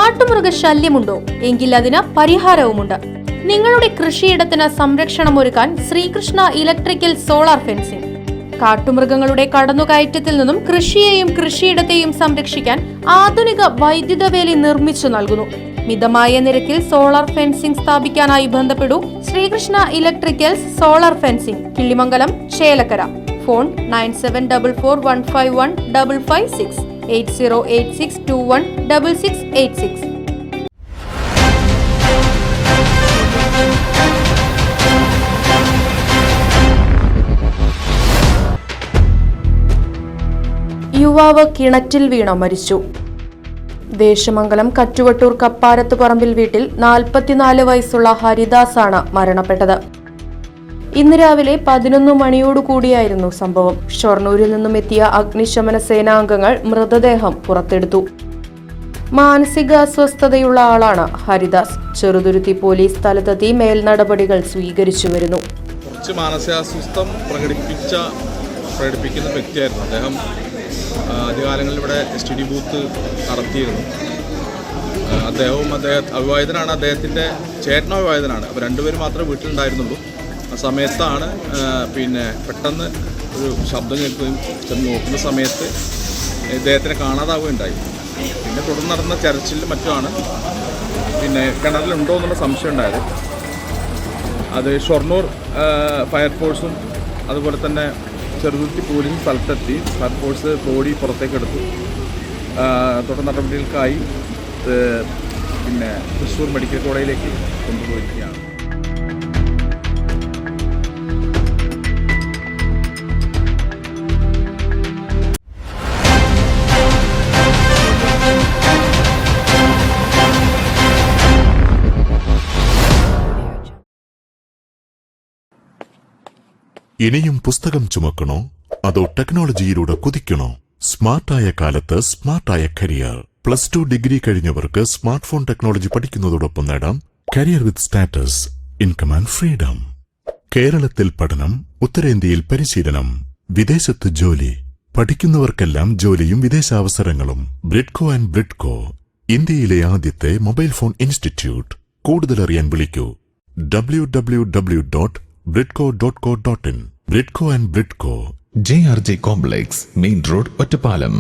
കാട്ടുമൃഗശല്യമുണ്ടോ? എങ്കിൽ അതിന് പരിഹാരവുമുണ്ട്. നിങ്ങളുടെ കൃഷിയിടത്തിന് സംരക്ഷണമൊരുക്കാൻ ശ്രീകൃഷ്ണ ഇലക്ട്രിക്കൽ സോളാർ ഫെൻസിംഗ്. കാട്ടുമൃഗങ്ങളുടെ കടന്നുകയറ്റത്തിൽ നിന്നും കൃഷിയെയും കൃഷിയിടത്തെയും സംരക്ഷിക്കാൻ ആധുനിക വൈദ്യുത വേലി നിർമ്മിച്ചു നൽകുന്നു. മിതമായ നിരക്കിൽ സോളാർ ഫെൻസിംഗ് സ്ഥാപിക്കാനായി ബന്ധപ്പെടൂ. Sreekrishna electricals solar fencing, Killimangalam, Chelakkara. Phone 9744151556 8086216686. യുവാവ് കിണറ്റിൽ വീണ മരിച്ചു. ദേശമംഗലം കറ്റുവട്ടൂർ കപ്പാരത്ത് പറമ്പിൽ വീട്ടിൽ 44 വയസ്സുള്ള ഹരിദാസാണ് മരണപ്പെട്ടത്. ഇന്ന് രാവിലെ 11 മണിയോടുകൂടിയായിരുന്നു സംഭവം. ഷൊർണൂരിൽ നിന്നും എത്തിയ അഗ്നിശമന സേനാംഗങ്ങൾ മൃതദേഹം പുറത്തെടുത്തു. മാനസിക അസ്വസ്ഥതയുള്ള ആളാണ് ഹരിദാസ്. ചെറുതുരുത്തി പോലീസ് സ്ഥലത്തെത്തി മേൽനടപടികൾ സ്വീകരിച്ചു വരുന്നു. കുറച്ച് മാനസികാസ്വസ്ഥം പ്രകടിപ്പിക്കുന്ന വ്യക്തിയായിരുന്നു അദ്ദേഹം. ആദ്യകാലങ്ങളിൽ ഇവിടെ സ്റ്റഡി ബൂത്ത് നടത്തിയിരുന്നു. അദ്ദേഹവും അവിവാഹിതനാണ്. അദ്ദേഹത്തിൻ്റെ ചേട്ടനും അവിവാഹിതനാണ്. അപ്പോൾ രണ്ടുപേരും മാത്രമേ വീട്ടിലുണ്ടായിരുന്നുള്ളൂ. ആ സമയത്താണ് പെട്ടെന്ന് ഒരു ശബ്ദം കേൾക്കുകയും ചെന്ന് നോക്കുന്ന സമയത്ത് ഇദ്ദേഹത്തിനെ കാണാതാവുകയുണ്ടായി. പിന്നെ തുടർന്ന് നടന്ന തെരച്ചിലും മറ്റുമാണ് കിണറിലുണ്ടോ എന്നുള്ള സംശയം ഉണ്ടായത്. അത് ഷൊർണൂർ ഫയർഫോഴ്സും അതുപോലെ തന്നെ ചെറുതുരുത്തി പോലീസും സ്ഥലത്തെത്തി ഫയർഫോഴ്സ് ബോഡി പുറത്തേക്കെടുത്തു. തുടർ നടപടികൾക്കായി തൃശ്ശൂർ മെഡിക്കൽ കോളേജിലേക്ക് കൊണ്ടുപോയിരിക്കുകയാണ്. ഇനിയും പുസ്തകം ചുമക്കണോ അതോ ടെക്നോളജിയിലൂടെ കുതിക്കണോ? സ്മാർട്ടായ കാലത്ത് സ്മാർട്ടായ കരിയർ. +2 ഡിഗ്രി കഴിഞ്ഞവർക്ക് സ്മാർട്ട് ഫോൺ ടെക്നോളജി പഠിക്കുന്നതോടൊപ്പം നേടാം career with status, income and freedom. കേരളത്തിൽ പഠനം, ഉത്തരേന്ത്യയിൽ പരിശീലനം, വിദേശത്ത് ജോലി. പഠിക്കുന്നവർക്കെല്ലാം ജോലിയും വിദേശാവസരങ്ങളും. ബ്രിഡ്കോ ആൻഡ് ബ്രിഡ്കോ, ഇന്ത്യയിലെ ആദ്യത്തെ മൊബൈൽ ഫോൺ ഇൻസ്റ്റിറ്റ്യൂട്ട്. കൂടുതലറിയാൻ വിളിക്കൂ www.bridco.co.in. Bridco and Bridco, JRJ complex, main road, Ottapalam.